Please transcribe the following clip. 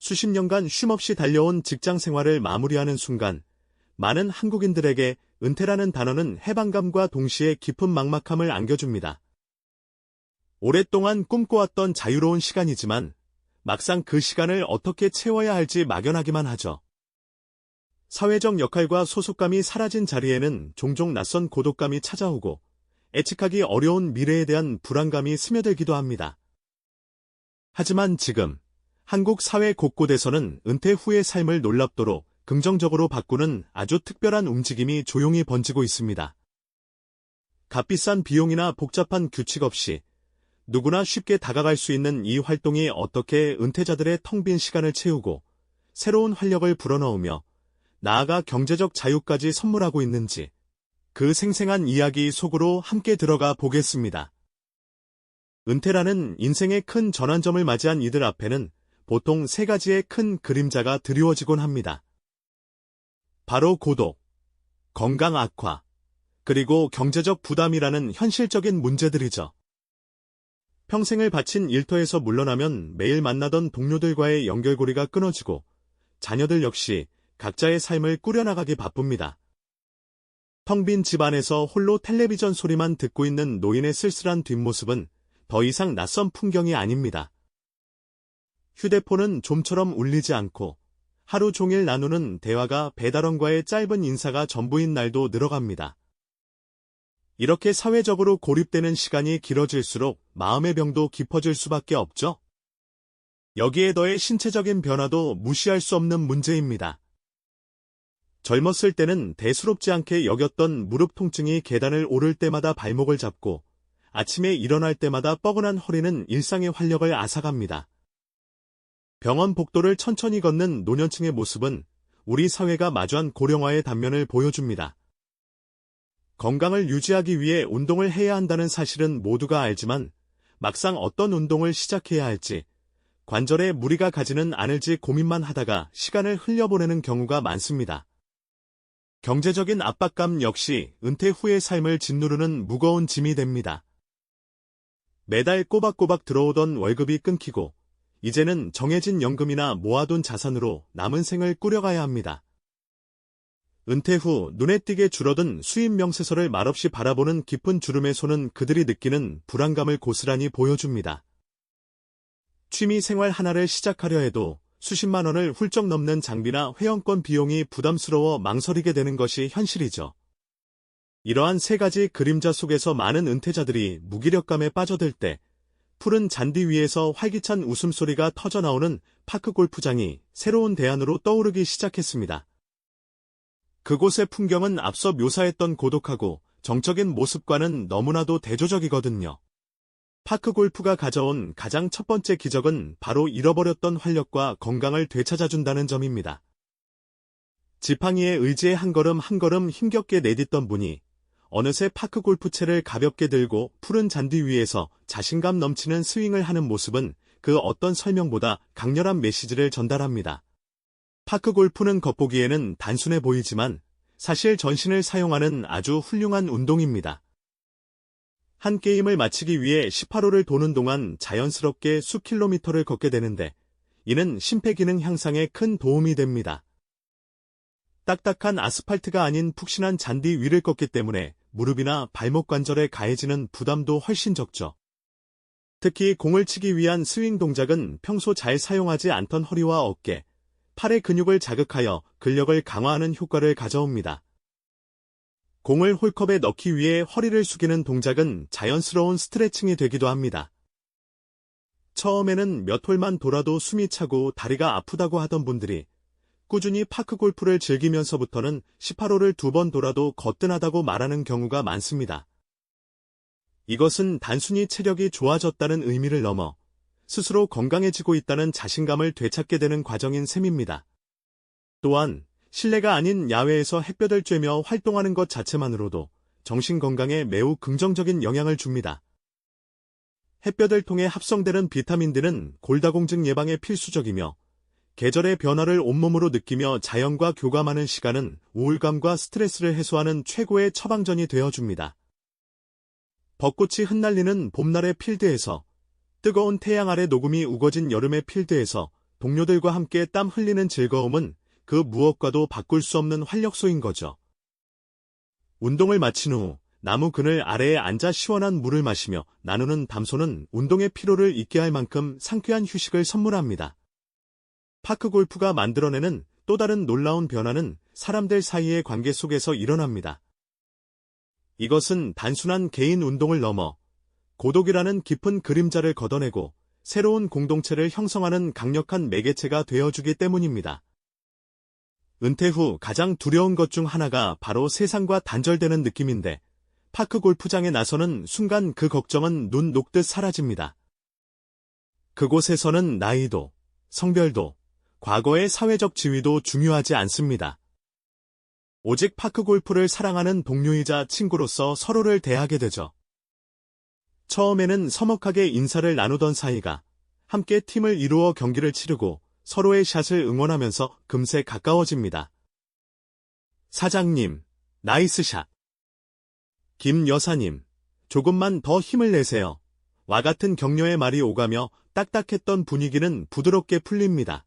수십 년간 쉼없이 달려온 직장 생활을 마무리하는 순간, 많은 한국인들에게 은퇴라는 단어는 해방감과 동시에 깊은 막막함을 안겨줍니다. 오랫동안 꿈꿔왔던 자유로운 시간이지만 막상 그 시간을 어떻게 채워야 할지 막연하기만 하죠. 사회적 역할과 소속감이 사라진 자리에는 종종 낯선 고독감이 찾아오고 예측하기 어려운 미래에 대한 불안감이 스며들기도 합니다. 하지만 지금 한국 사회 곳곳에서는 은퇴 후의 삶을 놀랍도록 긍정적으로 바꾸는 아주 특별한 움직임이 조용히 번지고 있습니다. 값비싼 비용이나 복잡한 규칙 없이 누구나 쉽게 다가갈 수 있는 이 활동이 어떻게 은퇴자들의 텅 빈 시간을 채우고 새로운 활력을 불어넣으며 나아가 경제적 자유까지 선물하고 있는지 그 생생한 이야기 속으로 함께 들어가 보겠습니다. 은퇴라는 인생의 큰 전환점을 맞이한 이들 앞에는 보통 세 가지의 큰 그림자가 드리워지곤 합니다. 바로 고독, 건강 악화, 그리고 경제적 부담이라는 현실적인 문제들이죠. 평생을 바친 일터에서 물러나면 매일 만나던 동료들과의 연결고리가 끊어지고 자녀들 역시 각자의 삶을 꾸려나가기 바쁩니다. 텅 빈 집안에서 홀로 텔레비전 소리만 듣고 있는 노인의 쓸쓸한 뒷모습은 더 이상 낯선 풍경이 아닙니다. 휴대폰은 좀처럼 울리지 않고 하루 종일 나누는 대화가 배달원과의 짧은 인사가 전부인 날도 늘어갑니다. 이렇게 사회적으로 고립되는 시간이 길어질수록 마음의 병도 깊어질 수밖에 없죠. 여기에 더해 신체적인 변화도 무시할 수 없는 문제입니다. 젊었을 때는 대수롭지 않게 여겼던 무릎 통증이 계단을 오를 때마다 발목을 잡고 아침에 일어날 때마다 뻐근한 허리는 일상의 활력을 앗아갑니다. 병원 복도를 천천히 걷는 노년층의 모습은 우리 사회가 마주한 고령화의 단면을 보여줍니다. 건강을 유지하기 위해 운동을 해야 한다는 사실은 모두가 알지만 막상 어떤 운동을 시작해야 할지, 관절에 무리가 가지는 않을지 고민만 하다가 시간을 흘려보내는 경우가 많습니다. 경제적인 압박감 역시 은퇴 후의 삶을 짓누르는 무거운 짐이 됩니다. 매달 꼬박꼬박 들어오던 월급이 끊기고 이제는 정해진 연금이나 모아둔 자산으로 남은 생을 꾸려가야 합니다. 은퇴 후 눈에 띄게 줄어든 수입 명세서를 말없이 바라보는 깊은 주름의 손은 그들이 느끼는 불안감을 고스란히 보여줍니다. 취미 생활 하나를 시작하려 해도 수십만 원을 훌쩍 넘는 장비나 회원권 비용이 부담스러워 망설이게 되는 것이 현실이죠. 이러한 세 가지 그림자 속에서 많은 은퇴자들이 무기력감에 빠져들 때 푸른 잔디 위에서 활기찬 웃음소리가 터져나오는 파크 골프장이 새로운 대안으로 떠오르기 시작했습니다. 그곳의 풍경은 앞서 묘사했던 고독하고 정적인 모습과는 너무나도 대조적이거든요. 파크 골프가 가져온 가장 첫 번째 기적은 바로 잃어버렸던 활력과 건강을 되찾아준다는 점입니다. 지팡이에 의지해 한 걸음 한 걸음 힘겹게 내딛던 분이 어느새 파크 골프채를 가볍게 들고 푸른 잔디 위에서 자신감 넘치는 스윙을 하는 모습은 그 어떤 설명보다 강렬한 메시지를 전달합니다. 파크 골프는 겉보기에는 단순해 보이지만 사실 전신을 사용하는 아주 훌륭한 운동입니다. 한 게임을 마치기 위해 18홀을 도는 동안 자연스럽게 수킬로미터를 걷게 되는데 이는 심폐기능 향상에 큰 도움이 됩니다. 딱딱한 아스팔트가 아닌 푹신한 잔디 위를 걷기 때문에 무릎이나 발목 관절에 가해지는 부담도 훨씬 적죠. 특히 공을 치기 위한 스윙 동작은 평소 잘 사용하지 않던 허리와 어깨, 팔의 근육을 자극하여 근력을 강화하는 효과를 가져옵니다. 공을 홀컵에 넣기 위해 허리를 숙이는 동작은 자연스러운 스트레칭이 되기도 합니다. 처음에는 몇 홀만 돌아도 숨이 차고 다리가 아프다고 하던 분들이 꾸준히 파크 골프를 즐기면서부터는 18홀을 2번 돌아도 거뜬하다고 말하는 경우가 많습니다. 이것은 단순히 체력이 좋아졌다는 의미를 넘어 스스로 건강해지고 있다는 자신감을 되찾게 되는 과정인 셈입니다. 또한 실내가 아닌 야외에서 햇볕을 쬐며 활동하는 것 자체만으로도 정신 건강에 매우 긍정적인 영향을 줍니다. 햇볕을 통해 합성되는 비타민들은 골다공증 예방에 필수적이며 계절의 변화를 온몸으로 느끼며 자연과 교감하는 시간은 우울감과 스트레스를 해소하는 최고의 처방전이 되어줍니다. 벚꽃이 흩날리는 봄날의 필드에서 뜨거운 태양 아래 녹음이 우거진 여름의 필드에서 동료들과 함께 땀 흘리는 즐거움은 그 무엇과도 바꿀 수 없는 활력소인 거죠. 운동을 마친 후 나무 그늘 아래에 앉아 시원한 물을 마시며 나누는 담소는 운동의 피로를 잊게 할 만큼 상쾌한 휴식을 선물합니다. 파크 골프가 만들어내는 또 다른 놀라운 변화는 사람들 사이의 관계 속에서 일어납니다. 이것은 단순한 개인 운동을 넘어 고독이라는 깊은 그림자를 걷어내고 새로운 공동체를 형성하는 강력한 매개체가 되어주기 때문입니다. 은퇴 후 가장 두려운 것 중 하나가 바로 세상과 단절되는 느낌인데 파크 골프장에 나서는 순간 그 걱정은 눈 녹듯 사라집니다. 그곳에서는 나이도, 성별도, 과거의 사회적 지위도 중요하지 않습니다. 오직 파크 골프를 사랑하는 동료이자 친구로서 서로를 대하게 되죠. 처음에는 서먹하게 인사를 나누던 사이가 함께 팀을 이루어 경기를 치르고 서로의 샷을 응원하면서 금세 가까워집니다. 사장님, 나이스 샷. 김 여사님, 조금만 더 힘을 내세요. 와 같은 격려의 말이 오가며 딱딱했던 분위기는 부드럽게 풀립니다.